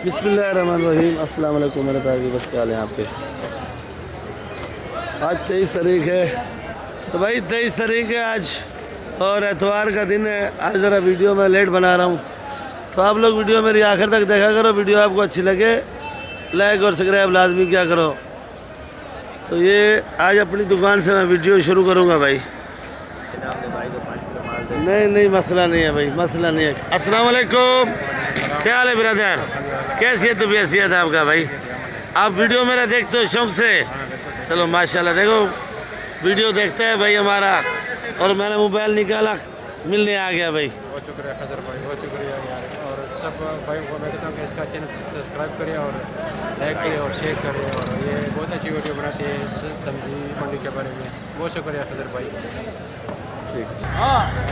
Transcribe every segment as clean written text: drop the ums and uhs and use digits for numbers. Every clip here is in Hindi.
बिस्मिल्लाहिर्रहमानिर्रहीम। अस्सलाम वालेकुम मेरे प्यारे व्यूअर्स, क्या हाल है आपके। आज 23 तारीख है, तो भाई 23 तारीख है आज और एतवार का दिन है। आज ज़रा वीडियो मैं लेट बना रहा हूँ, तो आप लोग वीडियो मेरी आखिर तक देखा करो। वीडियो आपको अच्छी लगे लाइक और सब्सक्राइब लाजमी क्या करो। तो ये आज अपनी दुकान से मैं वीडियो शुरू करूँगा भाई। नहीं मसला नहीं है भाई, मसला नहीं है। अस्सलाम वालेकुम, क्या हाल है ब्रदर, कैसी है तबीयत आपका भाई। आप वीडियो मेरा देखते हो शौक से, चलो माशाल्लाह। देखो वीडियो देखते हैं भाई हमारा, और मैंने मोबाइल निकाला मिलने आ गया भाई। बहुत शुक्रिया खजर भाई, बहुत शुक्रिया यार। और सब भाई को मैं कहता हूँ कि इसका चैनल सब्सक्राइब करें और लाइक करें और शेयर करें। और ये बहुत अच्छी वीडियो बनाते हैं सब्जी मंडी के बारे में। बहुत शुक्रिया खजर भाई।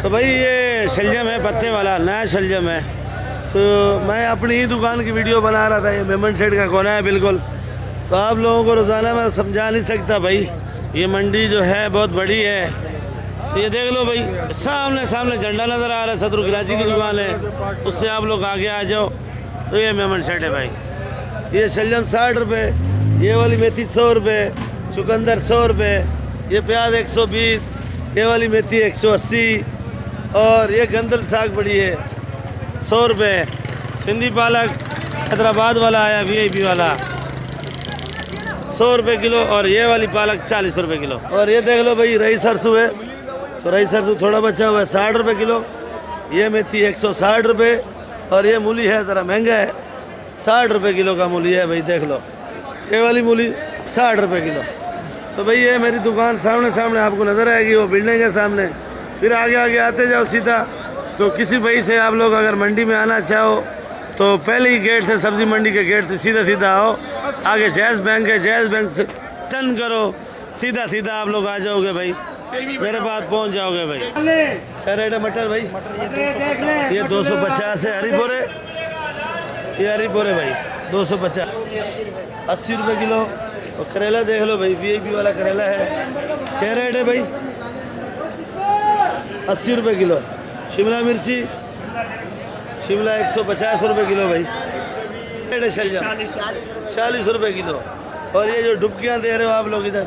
तो भाई ये शलजम है, पत्ते वाला नया शलजम है। तो मैं अपनी ही दुकान की वीडियो बना रहा था। ये मेमन सेठ का कोना है बिल्कुल। तो आप लोगों को रोज़ाना मैं समझा नहीं सकता भाई, ये मंडी जो है बहुत बड़ी है। ये देख लो भाई, सामने झंडा नज़र आ रहा है, सदर कराची की दुकान है, उससे आप लोग आगे आ जाओ। तो ये मेमन सेठ है भाई। ये शलजम 60 रुपये, ये वाली मेथी 100 रुपये, चुकंदर 100 रुपये, ये प्याज 120, ये वाली मेथी 180, और ये गंदल साग बड़ी है 100 रुपये। सिंधी पालक हैदराबाद वाला आया VIP वाला 100 रुपये किलो, और ये वाली पालक 40 रुपये किलो। और ये देख लो भाई रई सरसों है, तो रई सरसों थोड़ा बचा हुआ है 60 रुपये किलो। ये मेथी 160 रुपये, और ये मूली है ज़रा महंगा है 60 रुपये किलो का मूली है भाई। देख लो ये वाली मूली 60 रुपये किलो। तो भाई ये मेरी दुकान सामने आपको नज़र आएगी, वो बिल्डिंग है सामने। फिर आगे आते जाओ सीधा। तो किसी भाई से आप लोग अगर मंडी में आना चाहो तो पहले ही गेट से, सब्ज़ी मंडी के गेट से सीधा आओ। आगे जैज़ बैंक है, जैज़ बैंक से टर्न करो, सीधा आप लोग आ जाओगे भाई, मेरे पास पहुंच जाओगे भाई। क्या रेट है मटर भाई? ये 250 है। हरी बोरे, ये हरी बोरे भाई 250, 80 रुपये किलो। और करेला देख लो भाई, VIP वाला करेला है। क्या रेट है भाई? 80 रुपये किलो। शिमला मिर्ची, शिमला 150 रुपये किलो भाई। रेट है शलजम 40 रुपये किलो। और ये जो डुबकियाँ दे रहे हो आप लोग इधर,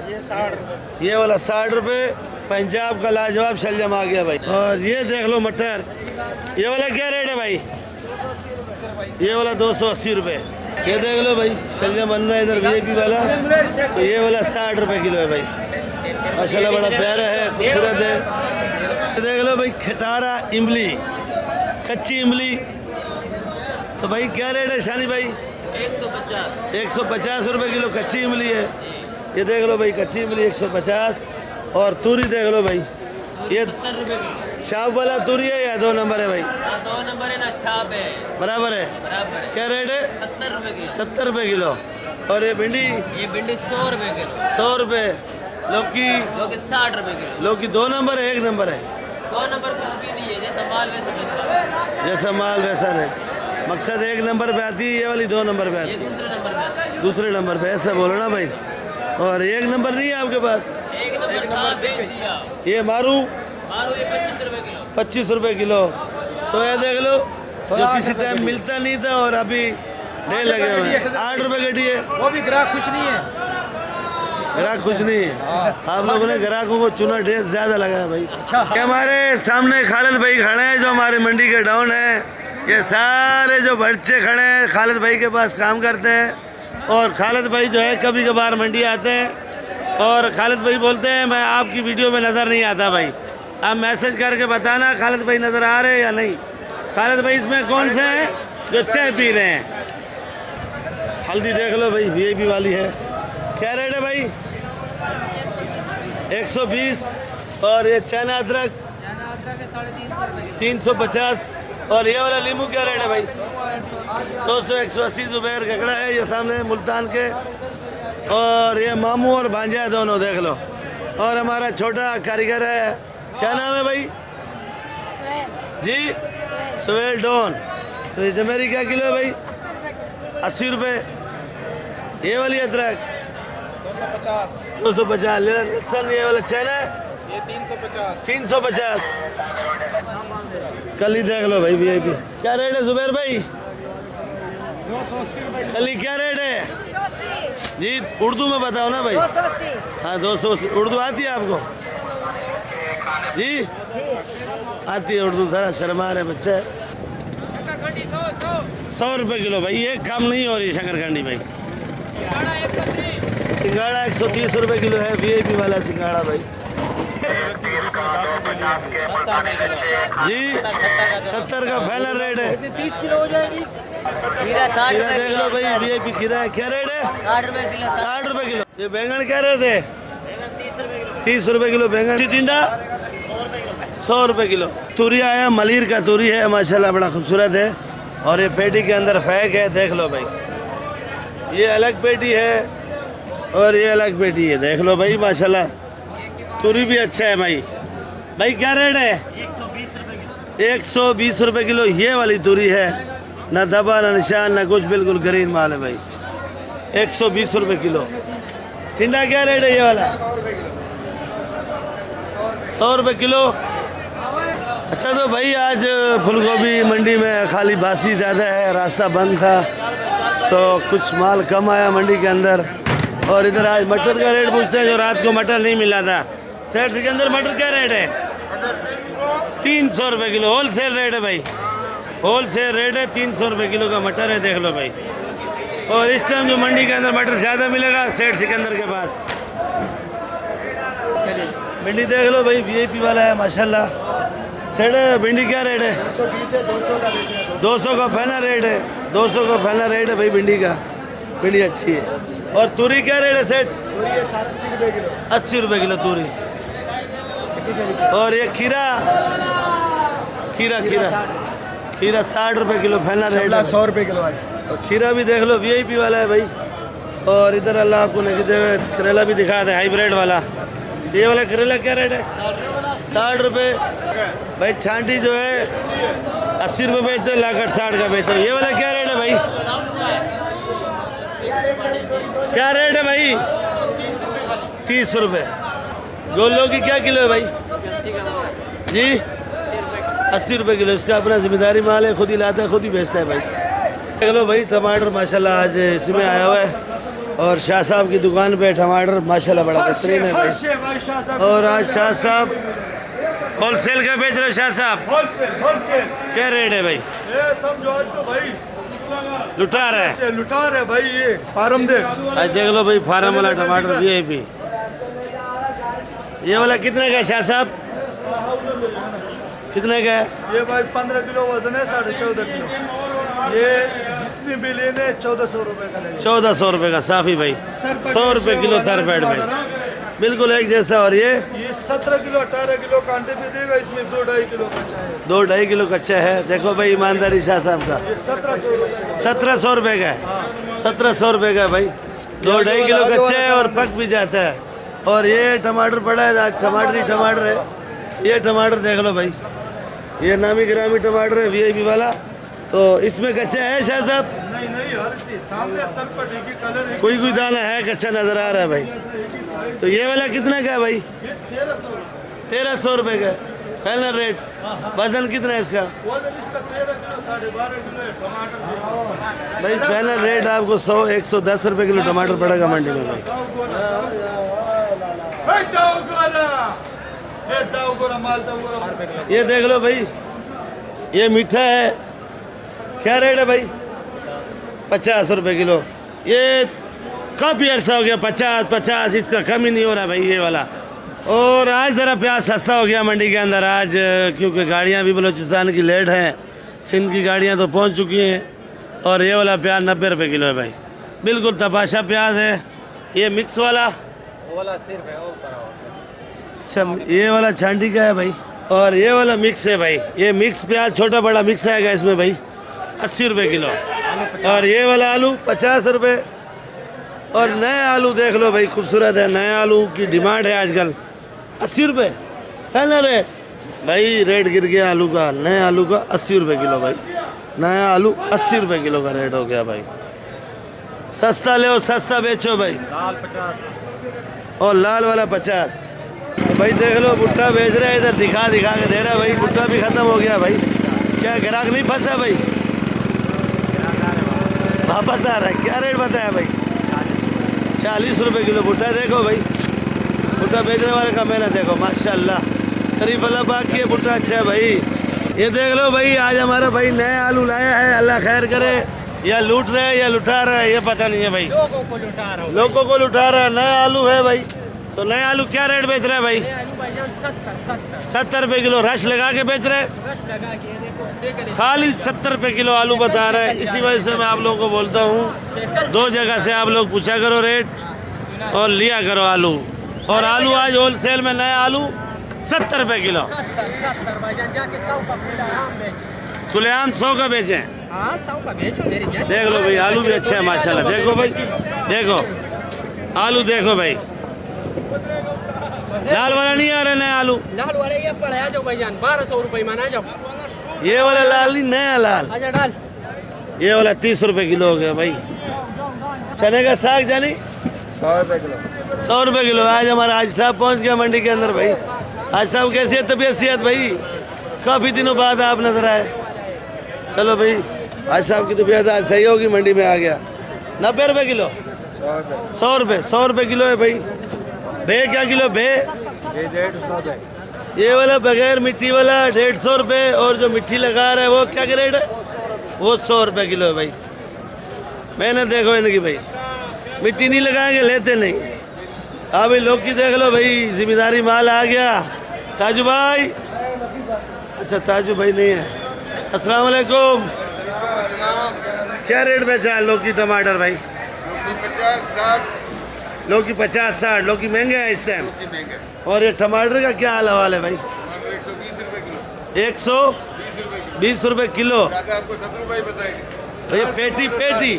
ये वाला 60 रुपये। पंजाब का लाजवाब शलजम आ गया भाई। और ये देख लो मटर, ये वाला क्या रेट है भाई? ये वाला 280 रुपये। ये देख लो भाई शलजम बन रहा है इधर VIP वाला, तो ये वाला 60 रुपये किलो है भाई। माशाल्लाह बड़ा प्यारा है, खूबसूरत है। देख लो भाई खटारा इमली, कच्ची इमली। तो भाई क्या रेट है शानी भाई? 150 रुपये किलो कच्ची इमली है। ये देख लो भाई कच्ची इमली 150। और तूरी देख लो भाई, ये छाप वाला तूरी है या 2 नंबर है भाई? 2 नंबर है ना, छाप है। बराबर है। क्या रेट है? 70 रुपये किलो। और ये भिंडी? ये भिंडी 100 रुपये किलो। 100 रुपये। लौकी? 60 रुपये किलो। लौकी 2 नंबर है 1 नंबर है? 2 नंबर कुछ भी नहीं है, जैसा माल वैसा रेट। मकसद 1 नंबर पे आती है, ये वाली 2 नंबर पे आती है। दूसरे नंबर पे ऐसा बोलो ना भाई। और 1 नंबर नहीं है आपके पास? 1 नंबर था, बेच दिया। ये मारू ये 25 रुपये किलो। 25 रुपये किलो। सोया देख लो, जो किसी टाइम मिलता नहीं था और अभी ढेर लगे हुए हैं। 8 रुपये गड्डी है। वो भी ग्राहक खुश नहीं है, ग्राहक खुश नहीं है। आप लोगों ने ग्राहकों को चुना ढेर ज़्यादा लगा है भाई। हमारे सामने खालिद भाई खड़े हैं, जो हमारे मंडी के डाउन है। ये सारे जो बच्चे खड़े हैं खालिद भाई के पास काम करते हैं। और खालिद भाई जो है कभी कभार मंडी आते हैं, और खालिद भाई बोलते हैं मैं आपकी वीडियो में नज़र नहीं आता भाई, आप मैसेज करके बताना खालिद भाई नज़र आ रहे हैं या नहीं। खालिद भाई इसमें कौन से हैं जो चाय पी रहे हैं? हल्दी देख लो भाई VIP वाली है। क्या रेट है भाई? 120। और ये चना अदरक 350। और ये वाला नींबू क्या रेट है भाई? 200 180। जुबैर गगड़ा है ये सामने मुल्तान के। और ये मामू और भांजा दोनों देख लो। और हमारा छोटा कारीगर है, क्या नाम है भाई जी? Swell don. तो ये जमेरी क्या किलो है भाई? 80 रुपये। ये वाली अदरक 250। लहसुन ये वाला चना ये 350। 350। कल ही देख लो भाई VIP। क्या रेट है जुबैर भाई? कली क्या रेट है जी? उर्दू में बताओ ना भाई। 280। हाँ 280। उर्दू आती है आपको जी? आती है उर्दू, थोड़ा शर्मा रहे बच्चे। 100 रुपये किलो भाई, ये कम नहीं हो रही शकरकंडी भाई। सिंगाड़ा 130 रुपये किलो है, VIP वाला सिंगाड़ा भाई जी। 70 का फाइनल रेट है। 30 किलो हो जाएगी। खीरा 60 खीरा रुपए देख लो भाई, VIP खीरा है। क्या रेट है? 60 रुपए किलो। 60 रुपये किलो। ये बैंगन क्या रेट है? 30 रुपये किलो बैंगन। टिंडा 100 रुपये किलो। तूरी आया, मलिर का तूरी है माशाल्लाह, बड़ा खूबसूरत है। और ये पेटी के अंदर फैक है, देख लो भाई। ये अलग पेटी है और ये अलग पेटी है, देख लो भाई माशाल्लाह। तूरी भी अच्छा है भाई। भाई क्या रेट है? 120 रुपये किलो। ये वाली तूरी है, ना दबा ना निशान ना कुछ, बिल्कुल ग्रीन माल है भाई। 120 रुपये किलो। टिंडा क्या रेट है ये वाला? 100 रुपये किलो। अच्छा तो भाई आज फूलगोभी मंडी में खाली बासी ज़्यादा है, रास्ता बंद था तो कुछ माल कम आया मंडी के अंदर। और इधर आज मटर का रेट पूछते हैं, जो रात को मटर नहीं मिला था। सेठ के अंदर मटर क्या रेट है? 300 रुपये किलो। होल सेल रेट है भाई, होल सेल रेट है। 300 रुपये किलो का मटर है, देख लो भाई। और इस टाइम जो मंडी के अंदर मटर ज़्यादा मिलेगा सेठ सिकंदर के पास। भिंडी देख लो भाई, VIP वाला है माशाल्लाह। सेठ भिंडी क्या रेट है? 200 का फाइनल रेट है। 200 का फाइनल रेट है भाई भिंडी का। भिंडी अच्छी है। और तूरी क्या रेट है सेठ? 80 रुपये किलो तूरी। और ये खीरा खीरा खीरा खीरा 60 रुपये किलो फाइनल रेट है। 100 रुपये किलो। और खीरा भी देख लो, VIP वाला है भाई। और इधर अल्लाह आपको नहीं दे, करेला भी दिखा दे, हाइब्रिड वाला। ये वाला करेला क्या रेट है? 60 रुपये भाई। छांटी जो है 80 रुपये बेचते, लाकट 60 का बेचते। ये वाला क्या रेट है भाई? क्या रेट है भाई? 30 रुपये। गोल लौकी क्या किलो है भाई जी? 80 रुपये किलो। इसका अपना जिम्मेदारी माल है, खुद ही लाता है खुद ही बेचता है भाई। देख लो भाई टमाटर माशाल्लाह आज इसमें आया हुआ है। और शाह साहब की दुकान पे टमाटर माशाल्लाह बड़ा बेहतरीन है भाई। और आज शाह साहब होलसेल का बेच रहे हो। शाह साहब होलसेल क्या रेट है भाई? ये समझो आज तो भाई लुटा रहा है, लुटा रहे भाई। ये फार्म दे। आज देख लो भाई फार्म वाला टमाटर VIP। ये वाला कितने का है शाह साहब? कितने का है? ये भाई 15 किलो वजन है, 14.5 किलो। ये जितनी भी लेने 1400 रुपये का लगेगा। 1400 रुपये का साफी भाई। 100 रुपये किलो थरपेट भाई, बिल्कुल एक जैसा। और ये 17 किलो 18 किलो कांटे पे देगा। इसमें 2-2.5 किलो कच्चा है। 2-2.5 किलो कच्चा है। देखो भाई ईमानदारी शाह साहब का। 1700 रुपये। 1700 रुपये का है। 1700 रुपये का भाई। 2-2.5 किलो कच्चा है और पक भी जाता है। और ये टमाटर पड़ा है, टमाटर ही टमाटर है। ये टमाटर देख लो भाई, ये नामी गिरामी टमाटर है VIP वाला। तो इसमें कच्चा है शाह साहब? नहीं नहीं, हर चीज सामने तल पर एक ही कलर है। कोई कोई दाना है कच्चा नजर आ रहा है भाई। तो ये वाला कितने का है भाई? 1300 रुपये का फाइनल रेट। वजन कितना है इसका? वजन इसका 13 किलो 12.5 किलो है। टमाटर भाई फाइनल रेट आपको 100-110 रुपये किलो टमाटर पड़ेगा मंडी में भाई। ये देख लो भाई, ये मीठा है। क्या रेट है भाई? 50 रुपये किलो। ये काफ़ी अर्सा हो गया 50, इसका कम ही नहीं हो रहा भाई ये वाला। और आज ज़रा प्याज सस्ता हो गया मंडी के अंदर आज, क्योंकि गाड़ियाँ भी बलूचिस्तान की लेट हैं। सिंध की गाड़ियाँ तो पहुँच चुकी हैं। और ये वाला प्याज 90 रुपये किलो है भाई, बिल्कुल तपाशा प्याज है। ये मिक्स वाला 80 रुपये। अच्छा, ये वाला छांटी का है भाई। और ये वाला मिक्स है भाई। ये मिक्स प्याज छोटा बड़ा मिक्स आएगा इसमें भाई, 80 रुपये किलो। और ये वाला आलू 50 रुपये। और नए आलू देख लो भाई, खूबसूरत है। नए आलू की डिमांड है आजकल। 80 रुपये फाइनल रेट भाई। रेट गिर गया आलू का, नए आलू का 80 रुपये किलो भाई। नया आलू 80 रुपये किलो का रेट हो गया भाई। सस्ता ले सस्ता बेचो भाई। लाल 50 और लाल वाला 50। भाई देख लो भुट्टा बेच रहे हैं इधर, दिखा के दे रहा है भाई। भुट्टा भी ख़त्म हो गया भाई। क्या ग्राहक नहीं फंसा भाई? फंसा रहा है। क्या रेट बताया भाई? 40 रुपये किलो भुट्टा। देखो भाई भुट्टा बेचने वाले का मेहनत देखो माशाल्लाह। शरीफ अल्लाह पाक की भुट्टा अच्छा है भाई। ये देख लो भाई आज हमारा भाई नया आलू लाया है, अल्लाह खैर करे। या लूट रहे हैं या लुटा रहे हैं ये पता नहीं है भाई। लोगों को लुटा रहा है। नया आलू है भाई। तो नया आलू क्या रेट बेच रहा है भाई? 70 रुपये किलो। रश लगा के बेच रहे हैं, खाली 70 रुपये किलो आलू बता रहे हैं। इसी वजह से मैं आप लोगों को बोलता हूँ 2 जगह से आप लोग पूछा करो रेट और लिया करो आलू। और आलू आज होलसेल में नया आलू 70 रुपये किलो। खुलेआम 100 का बेचें। देख लो भाई आलू भी अच्छा है माशाल्लाह। देखो भाई देखो आलू देखो भाई। लाल वाला नहीं आ रहा नया आलू? लाल वाले ये पड़ा जो भाईजान 1200 रुपये माना जब। ये वाला लाल नहीं नया लाल। आजा डाल। ये वाला 30 रुपये किलो हो गया भाई। चने का साग जानी 100 रुपये किलो। 100 रुपये किलो। आज हमारा आज साहब पहुंच गया मंडी के अंदर भाई। आज साहब कैसी है तबीयत सेहत भाई? काफ़ी दिनों बाद आप नजर आए। चलो भाई आज साहब की तबीयत आज सही होगी, मंडी में आ गया। 90 रुपये किलो। 100 रुपये किलो है भाई। बे क्या किलो बे? ये 150 है। ये वाला बगैर मिट्टी वाला 150 रुपये और जो मिट्टी लगा रहा है वो क्या ग्रेड है? वो 100 रुपये किलो है भाई। मैंने देखो इनकी भाई मिट्टी नहीं लगाएंगे लेते नहीं। अभी लौकी देख लो भाई जिम्मेदारी माल आ गया। ताजू भाई अच्छा ताजू भाई नहीं है। अस्सलाम वालेकुम। क्या रेट बेचा है लौकी टमाटर भाई? 50-60। लौकी 50-60। लौकी महंगे है इस टाइम। और ये टमाटर का क्या हाल हवाल है भाई? 120 रुपये किलो। 120 रुपये किलो। आपको 70 रुपये बताएंगे। भैया पेटी पेटी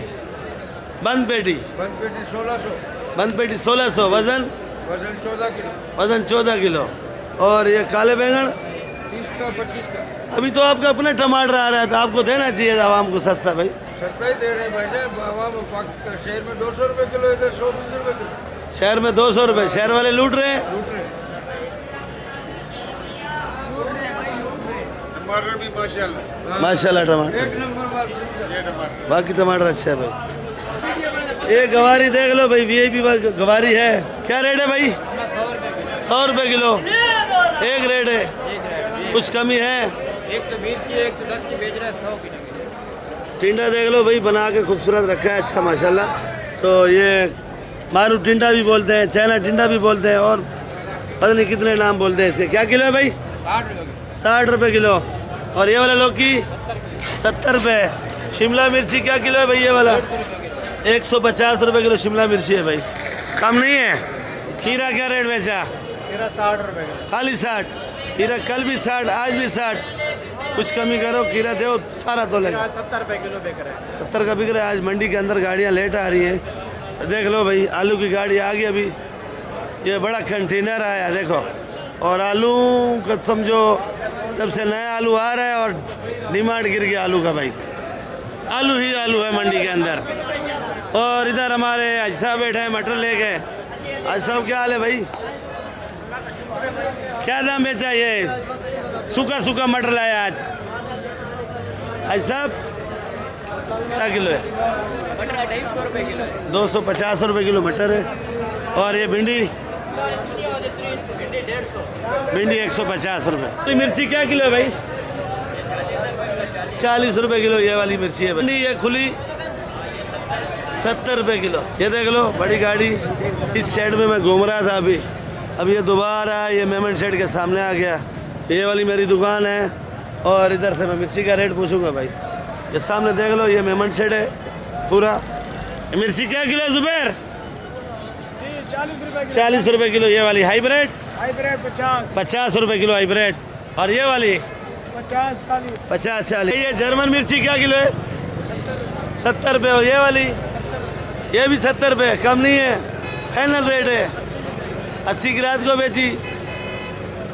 बंद पेटी 1600। बंद पेटी 1600। वजन वजन 14 किलो। वजन 14 किलो। और ये काले बैंगन 30 का 25 का। अभी तो आपका अपना टमाटर आ रहा है तो आपको देना चाहिए आवाम को सस्ता भाई। सस्ता ही दे रहे हैं भाई। शहर में 200 रुपये किलो, इधर 120 रुपये किलो। शहर में 200 रुपये। शहर वाले लूट रहे हैं। टमाटर भी माशाल्लाह माशाल्लाह टमाटर एक नंबर माल। ये टमाटर बाकी टमाटर अच्छा है भाई। ये गवारी देख लो भाई वीआईपी गवारी है। क्या रेट है भाई? 100 रुपये किलो। एक रेट है, कुछ कमी है? एक तो 20 की एक तो 10 की बेच रहा है 100 की। टिंडा देख लो भाई बना के खूबसूरत रखा है अच्छा माशाल्लाह। तो ये मारू टिंडा भी बोलते हैं, चाइना टिंडा भी बोलते हैं और पता नहीं कितने नाम बोलते हैं इसके। क्या किलो है भाई? 60 रुपये किलो। और ये वाला लौकी 70 रुपये। शिमला मिर्ची क्या किलो है भाई? ये वाला 150 रुपये किलो शिमला मिर्ची है भाई, कम नहीं है। खीरा क्या रेट बेचा? खीरा 60 रुपये का। खाली 60। खीरा कल भी 60 आज भी 60। कुछ कमी करो, खीरा दो सारा तो लगेगा। 70 रुपये किलो बिक रहा है। 70 का बिक रहा है। आज मंडी के अंदर गाड़ियाँ लेट आ रही हैं। देख लो भाई आलू की गाड़ी आ गई अभी। ये बड़ा कंटेनर आया देखो। और आलू का समझो जब से नया आलू आ रहा है और डिमांड गिर गया आलू का भाई। आलू ही आलू है मंडी के अंदर। और इधर हमारे आज साहब बैठे हैं मटर लेके। आज साहब क्या हाल है भाई? क्या दाम बेचा? ये सूखा सूखा मटर लाया आज साहब क्या किलो है? मटर 250 रुपये किलो है। 250 रुपये किलो मटर है। और ये भिंडी? भिंडी 150 रुपये। मिर्ची क्या किलो है भाई? 40 रुपये किलो ये वाली मिर्ची है। भिंडी ये खुली 70 रुपये किलो। ये देख लो बड़ी गाड़ी इस साइड में मैं घूम रहा था अभी। अब ये दोबारा ये मेमन शेड के सामने आ गया। ये वाली मेरी दुकान है और इधर से मैं मिर्ची का रेट पूछूंगा भाई। ये सामने देख लो ये मेमन शेड है पूरा। मिर्ची क्या किलो है जुबैर? 40 रुपये किलो। ये वाली हाइब्रिड 50 रुपये किलो हाइब्रिड। और ये वाली 50-40। ये जर्मन मिर्ची क्या किलो है? 70 रुपये। और ये वाली ये भी 70 रुपये, कम नहीं है, फाइनल रेट है। 80 की रात को बेची,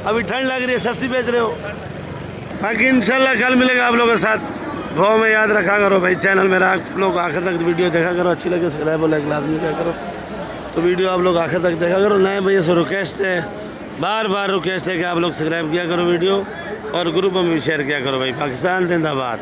अभी ठंड लग रही है सस्ती बेच रहे हो। बाकी इंशाल्लाह कल मिलेगा आप लोगों के साथ। भाव में याद रखा करो भाई, चैनल मेरा आप लोग आखिर तक वीडियो देखा करो। अच्छी लगे सब्सक्राइब और लाइक लाजमी क्या करो। तो वीडियो आप लोग आखिर तक देखा करो। नए भैया से रिक्वेस्ट है, बार बार रिक्वेस्ट है कि आप लोग सब्सक्राइब किया करो वीडियो और ग्रुप में भी शेयर किया करो भाई। पाकिस्तान जिंदाबाद।